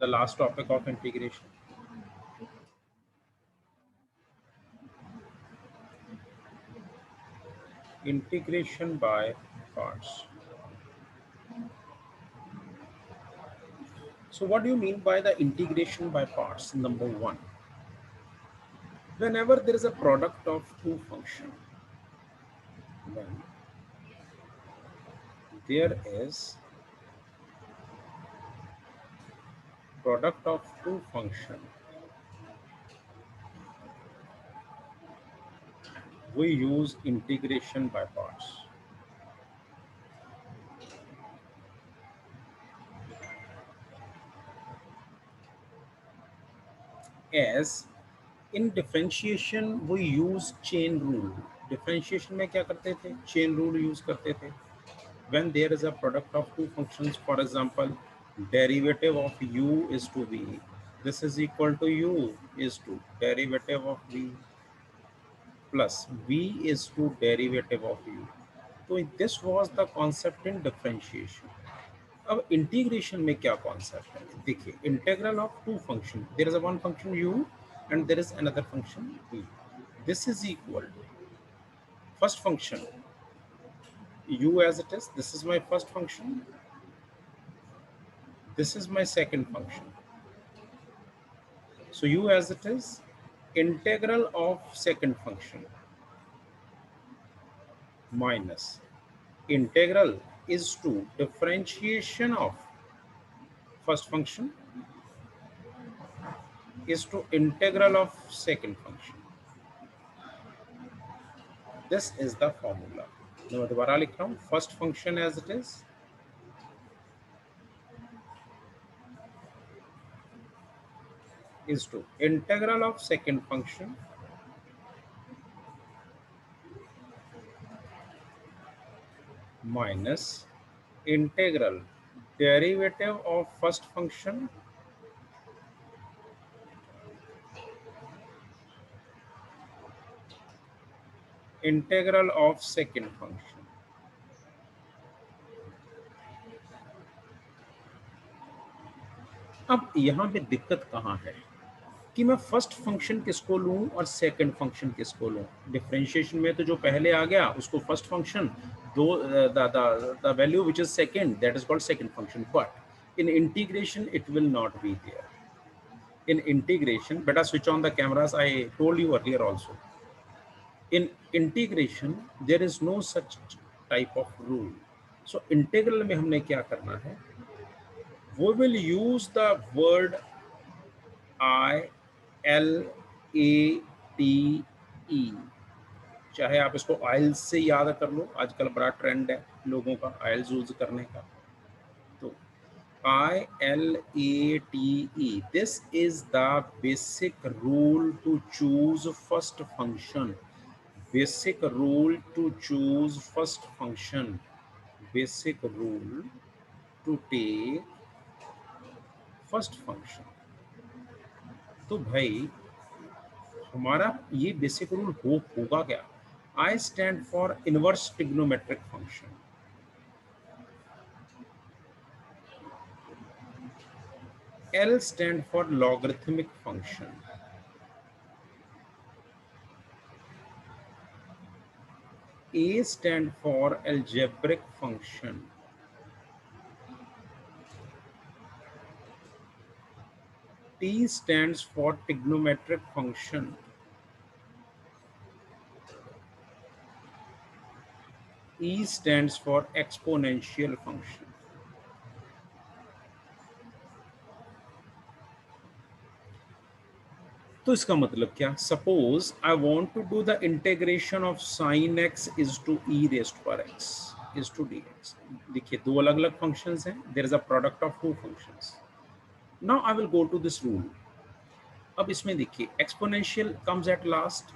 the last topic of integration. Integration by parts. So what do you mean by the integration by parts? Number one, whenever there is a product of two functions, when there is product of two functions, we use integration by parts. As in differentiation we use chain rule. Differentiation में क्या करते थे? Chain rule use करते थे. When there is a product of two functions, for example, derivative of u is to v, this is equal to u is to derivative of v plus v is to derivative of u. So this was the concept in differentiation. अब integration में क्या concept है? देखिए, integral of two function, there is a one function u and there is another function v. This is equal to first function u as it is. This is my first function. This is my second function. So u as it is, integral of second function minus integral is to differentiation of first function is to integral of second function. This is the formula. मैं दोबारा लिख रहा हूँ. First function as it is to integral of second function minus integral derivative of first function integral of second function. अब यहाँ पे दिक्कत कहाँ है कि मैं फर्स्ट फंक्शन किसको लूँ और सेकंड फंक्शन किसको लूँ. डिफरेंशिएशन में तो जो पहले आ गया उसको फर्स्ट फंक्शन, दो the value which is second, that is called second function. But in integration it will not be there. In integration, better switch on the cameras, I told you earlier also. In integration there is no such type of rule. So integral में हमने क्या करना है? We will use the word I L A T E. चाहे आप इसको आइल्स से याद कर लो, आजकल बड़ा ट्रेंड है लोगों का आइल्स यूज करने का. तो ILATE. This is the basic rule to choose first function. Basic rule to choose first function. Basic rule to take first function. तो भाई हमारा ये बेसिक रूल होगा क्या? I stand for inverse trigonometric function. L stand for logarithmic function. A stand for algebraic function. T stands for trigonometric function. E stands for exponential function. तो इसका मतलब क्या? Suppose I want to do the integration of sin x is to e raised to x is to dx. देखिए दो अलग अलग functions हैं. There is a product of two functions. Now I will go to this rule. अब इसमें देखिए exponential comes at last,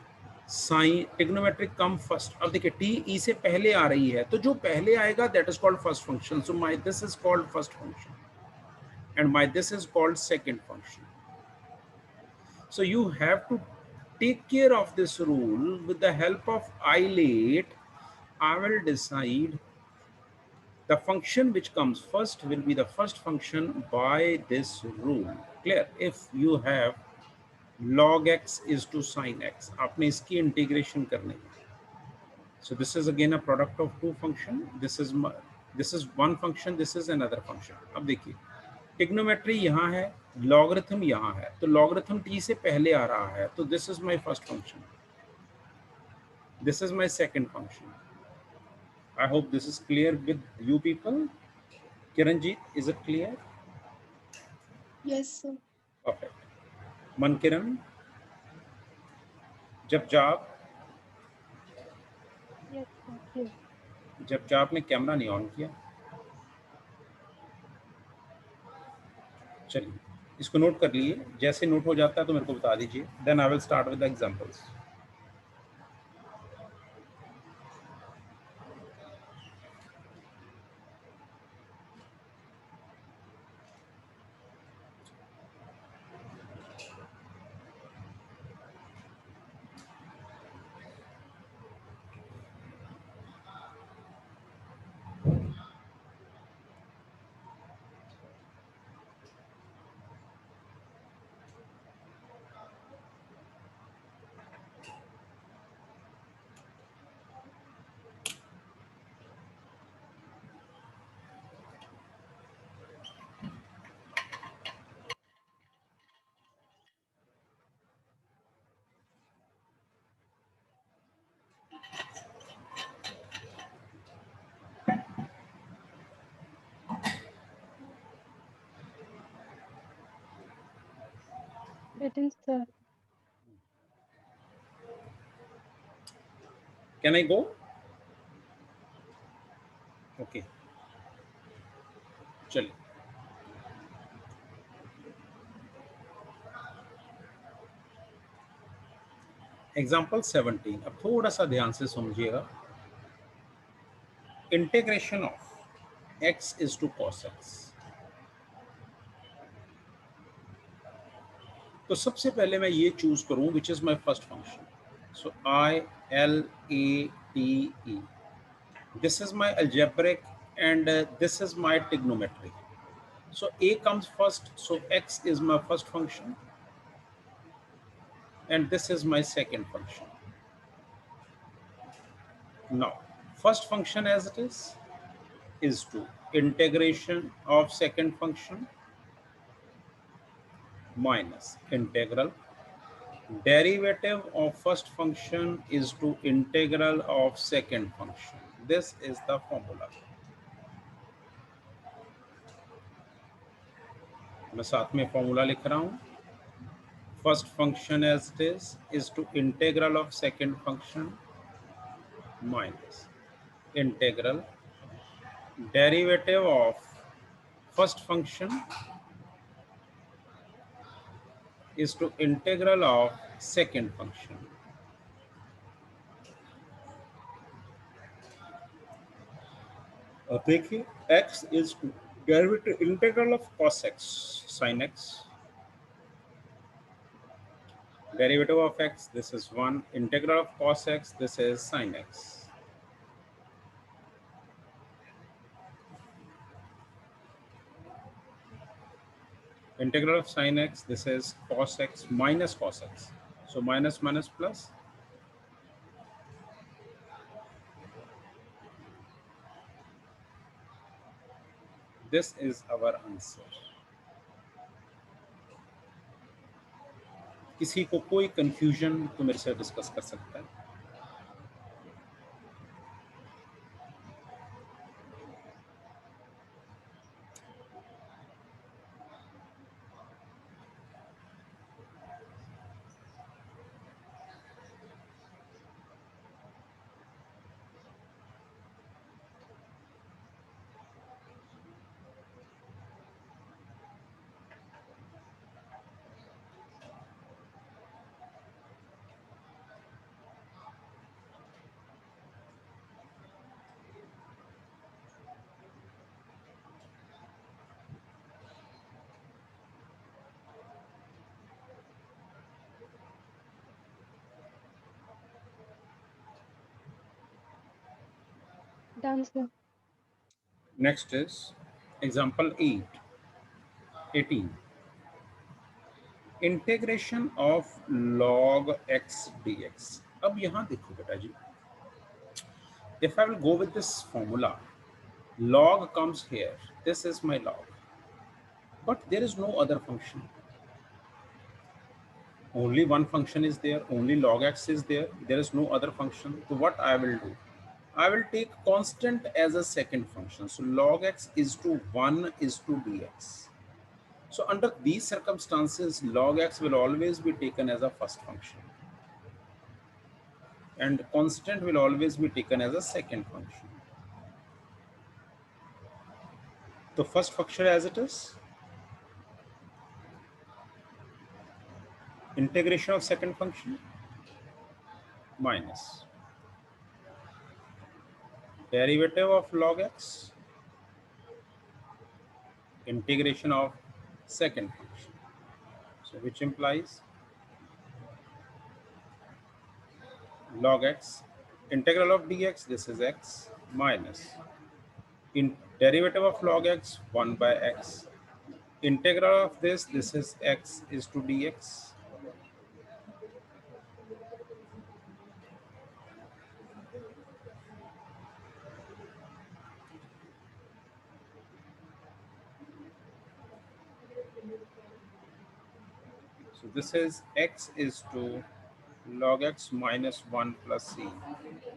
sine trigonometric come first. अब देखिए टी ई से पहले आ रही है तो जो पहले आएगा that is called first function. So my this is called first function and my this is called second function. So you have to take care of this rule. With the help of ILATE, I will decide The function which comes first will be the first function by this rule. Clear? If you have log x is to sin x, आपने इसकी integration करनी है. So this is again a product of two function. This is one function. This is another function. अब देखिए, trigonometry यहाँ है, logarithm यहाँ है, तो लॉगरिथम t से पहले आ रहा है, तो this is my first function. This is my second function. I hope this is clear with you people. Kiranjit, is it clear? Yes, sir. Perfect. Mankiran, जब जाप Yes, sir. Yes. जब जाप ने कैमरा नहीं ऑन किया. चलिए, इसको note कर लिए. जैसे नोट हो जाता है तो मेरे को बता दीजिए. Then I will start with the examples. Written, sir. Can I go? Okay, चलिए. एग्जाम्पल 17. अब थोड़ा सा ध्यान से समझिएगा. Integration of x is to cos x. तो सबसे पहले मैं ये चूज करूं which is my first function. So I L A T E. This is my algebraic and this is my trigonometry. So A comes first, so x is my first function and this is my second function. Now, first function as it is to integration of second function minus integral. Derivative of first function is to integral of second function. This is the formula. मैं साथ में formula लिख रहा हूँ. First function as it is to integral of second function minus integral derivative of first function is to integral of second function. अब देखिए, x is to derivative integral of cos x sin x. Derivative of x, this is 1. Integral of cos x, this is sin x. Integral of sin x, this is cos x minus cos x. So minus minus plus. This is our answer. किसी को कोई confusion तो मेरे से discuss कर सकता है. Done, sir. Next is example 18. Integration of log x dx. अब यहाँ देखो बेटा जी, if I will go with this formula, log comes here, this is my log, but there is no other function, only one function is there, only log x is there, there is no other function. So what I will do, I will take constant as a second function, so log x is to 1 is to dx. So under these circumstances, log x will always be taken as a first function and constant will always be taken as a second function. So first function as it is, integration of second function minus derivative of log x, integration of second function. So which implies log x, integral of dx, this is x, minus in derivative of log x, 1 by x, integral of this is x is to dx. So this is x is to log x minus 1 plus c.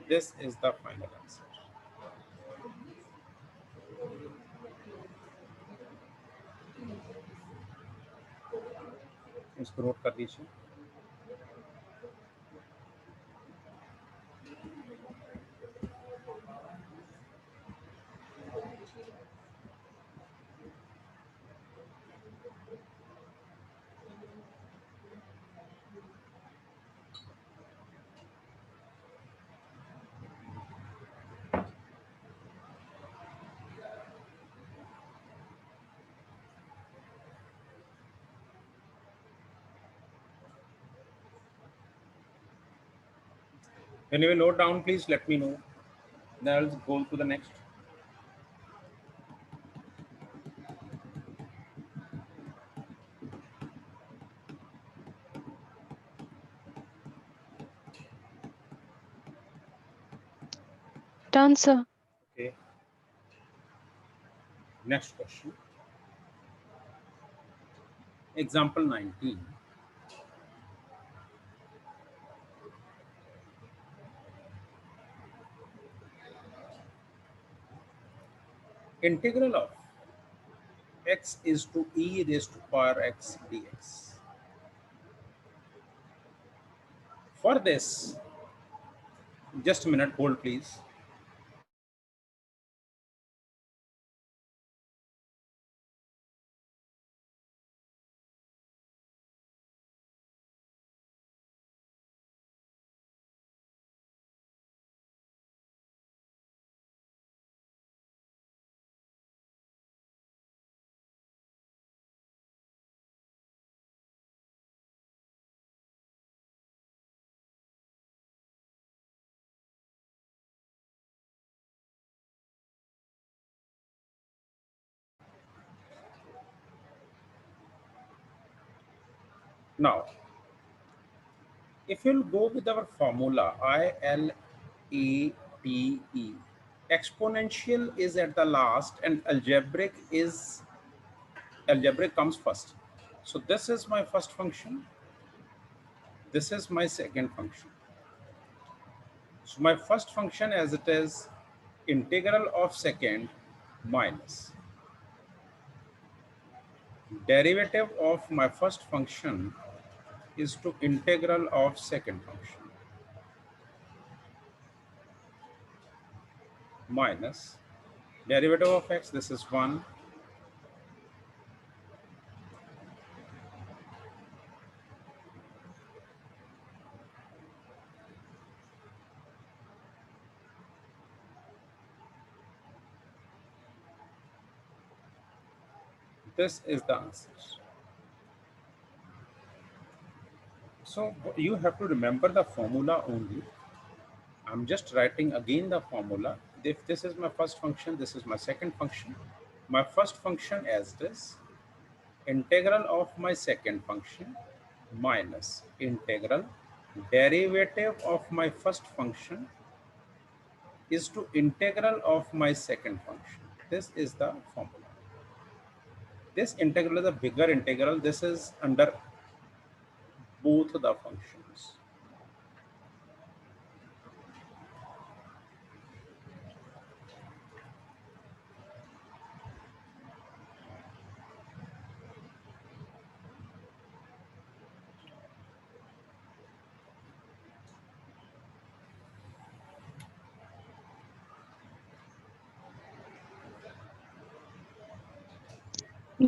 This is the final answer. इसको note कर दीजिए. When you will note down, please let me know. Then I'll go to the next. Done, sir. Okay. Next question. Example 19. Integral of x is to e raised to power x dx. For this, just a minute, hold please. Now, if you'll go with our formula ILATE, exponential is at the last and algebraic comes first. So this is my first function. This is my second function. So my first function as it is integral of second minus derivative of my first function is to integral of second function minus derivative of x, this is 1, this is the answer. So you have to remember the formula only. I'm just writing again the formula. if this is my first function, this is my second function. My first function as this integral of my second function minus integral derivative of my first function is to integral of my second function. This is the formula. This integral is a bigger integral. This is under both the functions.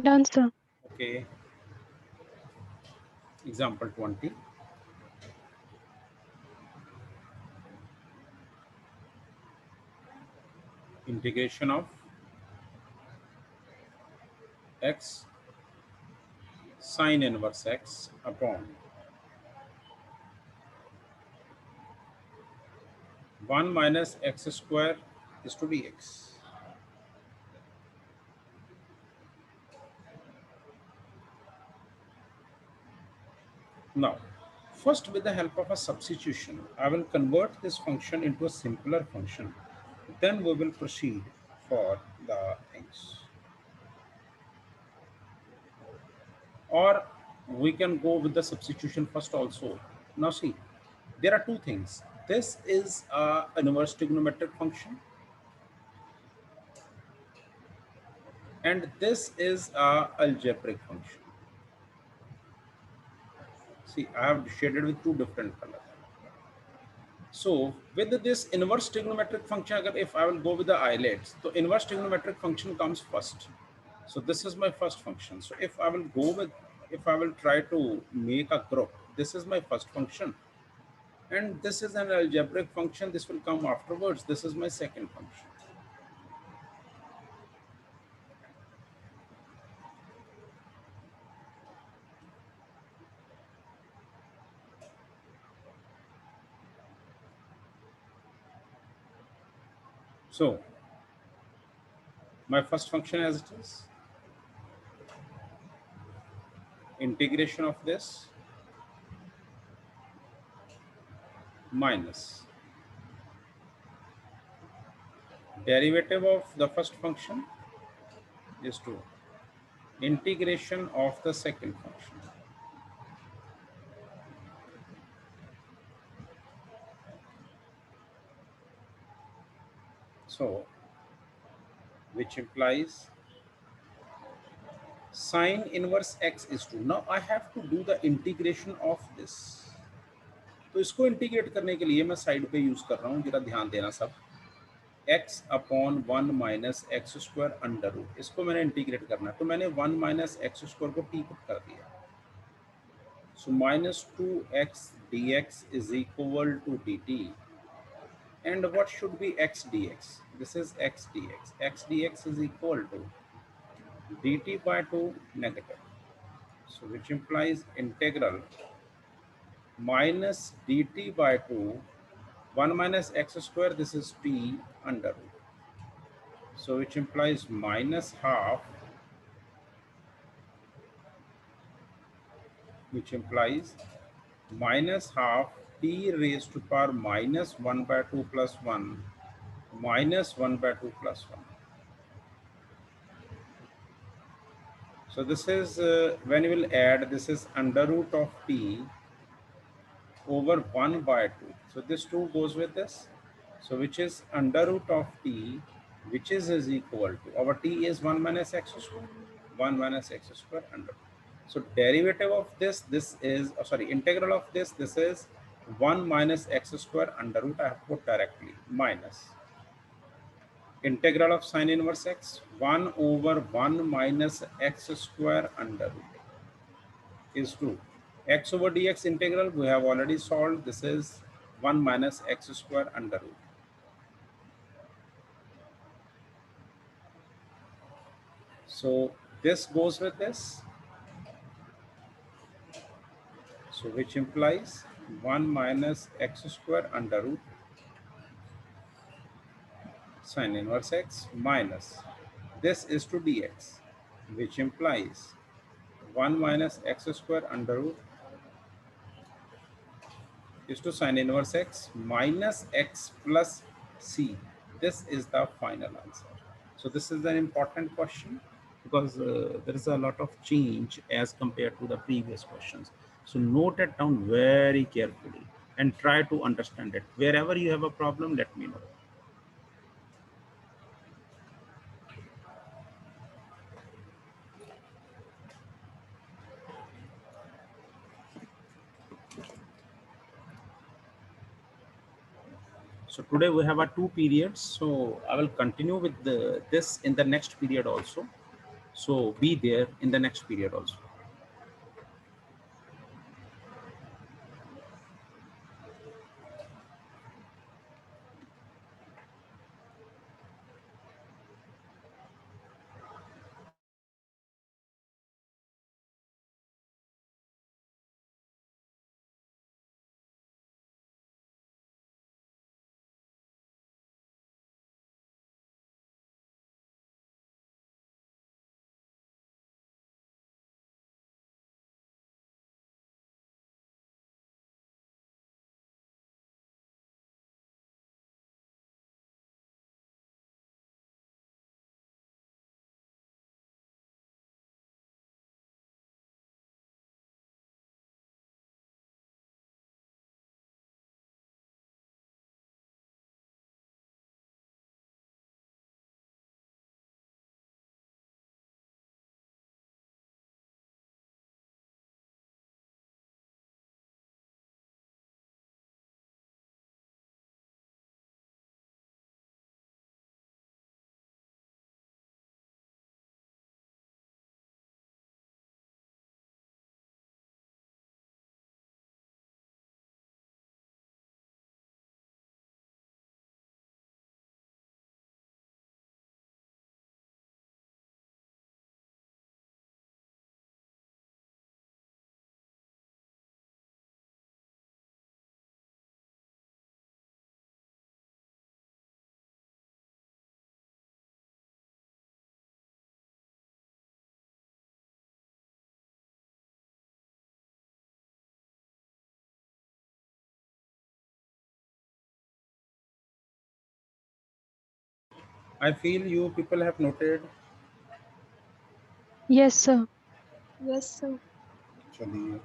Done, sir. Okay. Example 20. Integration of x sine inverse x upon 1 minus x square is to dx. Now, first with the help of a substitution, I will convert this function into a simpler function. Then we will proceed for the things. Or we can go with the substitution first also. Now see, there are two things. This is a inverse trigonometric function and this is a algebraic function. See, I have shaded with two different colors. So with this inverse trigonometric function, if I will go with the islets, so inverse trigonometric function comes first. So this is my first function. So if I will go with, if I will try to make a group, this is my first function. And this is an algebraic function. This will come afterwards. This is my second function. So my first function as it is, integration of this minus derivative of the first function is to integration of the second function. So, which implies sine inverse x is 2. Now I have to do the integration of this. तो इसको integrate करने के लिए मैं side पे use कर रहा हूँ, जरा ध्यान देना सब. x upon 1 minus x square under root, इसको मैंने इंटीग्रेट करना है, तो मैंने 1 माइनस एक्स स्क्वायर को टी पुट कर दिया. So minus 2x dx is equal to dt. And what should be x dx? This is x dx. X dx is equal to dt by 2 negative. So which implies integral minus dt by 2, 1 minus x square, this is t under root. So which implies minus half, which implies minus half t raised to power minus 1 by 2 plus 1 minus 1 by 2 plus 1. So this is when you will add, this is under root of t over 1 by 2. So this 2 goes with this. So which is under root of t, which is equal to, our t is 1 minus x square, 1 minus x square under. So derivative of this is, integral of this is 1 minus x square under root, I have put directly, minus integral of sine inverse x, 1 over 1 minus x square under root is 2. X over dx integral we have already solved. This is 1 minus x square under root. So this goes with this. So which implies 1 minus x square under root sin inverse x minus this is to dx, which implies 1 minus x square under root is to sin inverse x minus x plus c. This is the final answer. So this is an important question because there is a lot of change as compared to the previous questions. So note it down very carefully and try to understand it. Wherever you have a problem, let me know. So today we have a 2 periods. So I will continue with this in the next period also. So be there in the next period also. I feel you people have noted. Yes, sir. Yes, sir. Chaliye.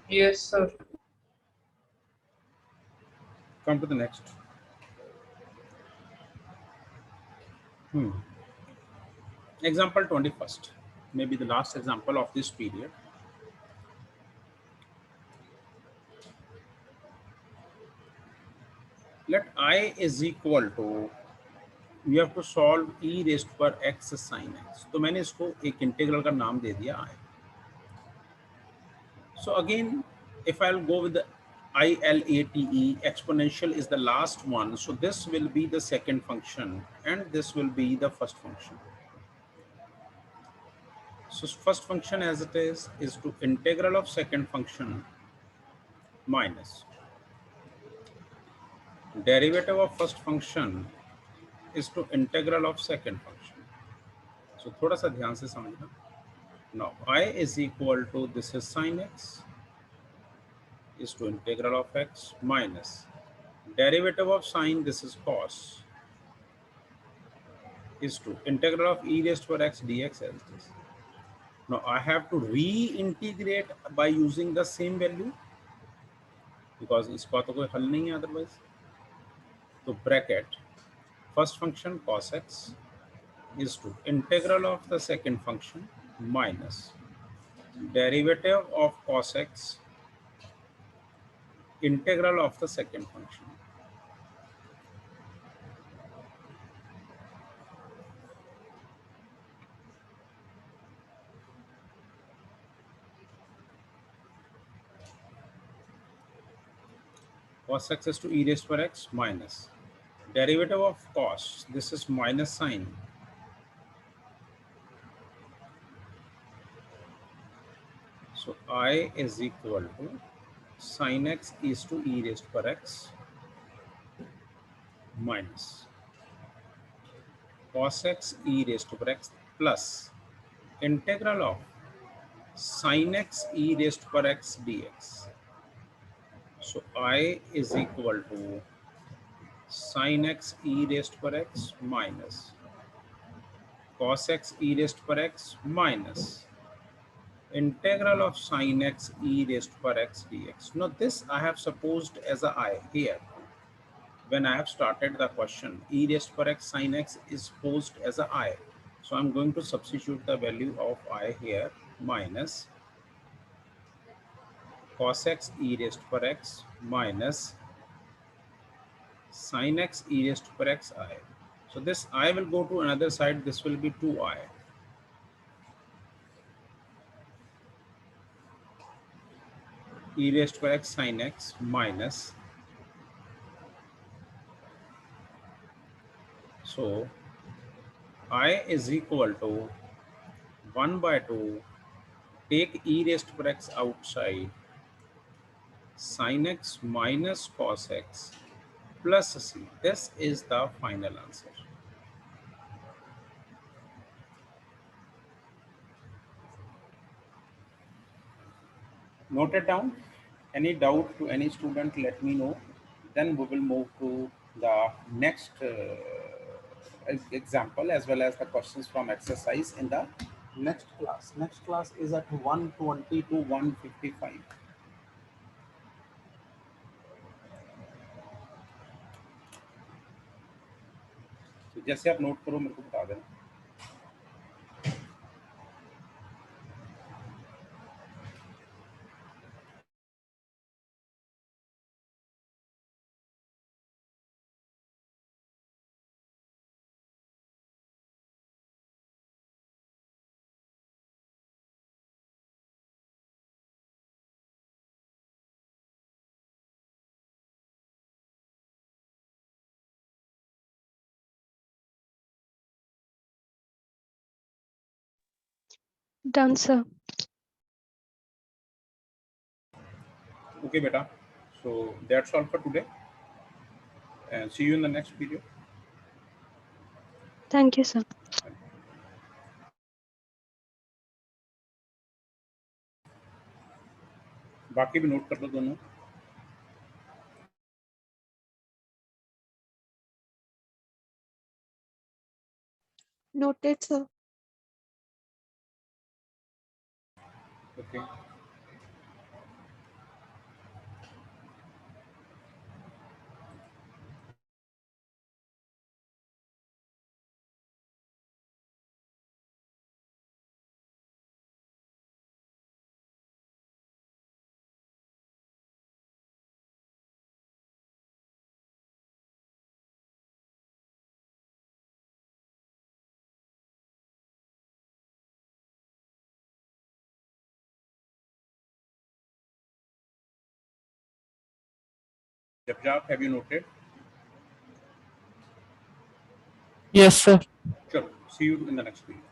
Yes, sir. Come to the next. Example 21st, maybe the last example of this period. Let I is equal to, we have to solve e raised per x sin x. तो मैंने इसको एक integral का नाम दे दिया I. So again, if I'll go with the ILATE, exponential is the last one. So this will be the second function and this will be the first function. So first function as it is to integral of second function minus derivative of first function is to integral of second function. So थोड़ा सा ध्यान से समझना. Now I is equal to, this is sin x, is to integral of x minus derivative of sine, this is cos, is to integral of e raised to x dx as it is. Now I have to reintegrate by using the same value because इसका तो कोई हल नहीं है otherwise. तो bracket first function cos x is to integral of the second function minus derivative of cos x integral of the second function. Cos x is to e raised to x minus derivative of cos, this is minus sine, so I is equal to sin x is to e raised to x minus cos x e raised to power x plus integral of sin x e raised to power x dx. So I is equal to sin x e raised to power x minus cos x e raised to power x minus integral of sin x e raised to power x dx. Now this I have supposed as a I here. When I have started the question, e raised to power x sin x is posed as a I. So I'm going to substitute the value of I here minus cos x e raised to power x minus sin x e raised to power x I. So this I will go to another side. This will be 2I. E raised to power x sin x minus, so I is equal to 1 by 2, take e raised to power x outside, sin x minus cos x plus c. This is the final answer. Note it down. Any doubt to any student, let me know. Then we will move to the next example as well as the questions from exercise in the next class. Next class is at 120 to 155. तो जैसे आप note करो मेरे को बता देना. Done, sir. Okay, beta. So that's all for today. And see you in the next video. Thank you, sir. बाकी भी नोट कर लो दोनों. Noted, sir. Okay. Japjap, have you noted? Yes, sir. Sure. See you in the next video.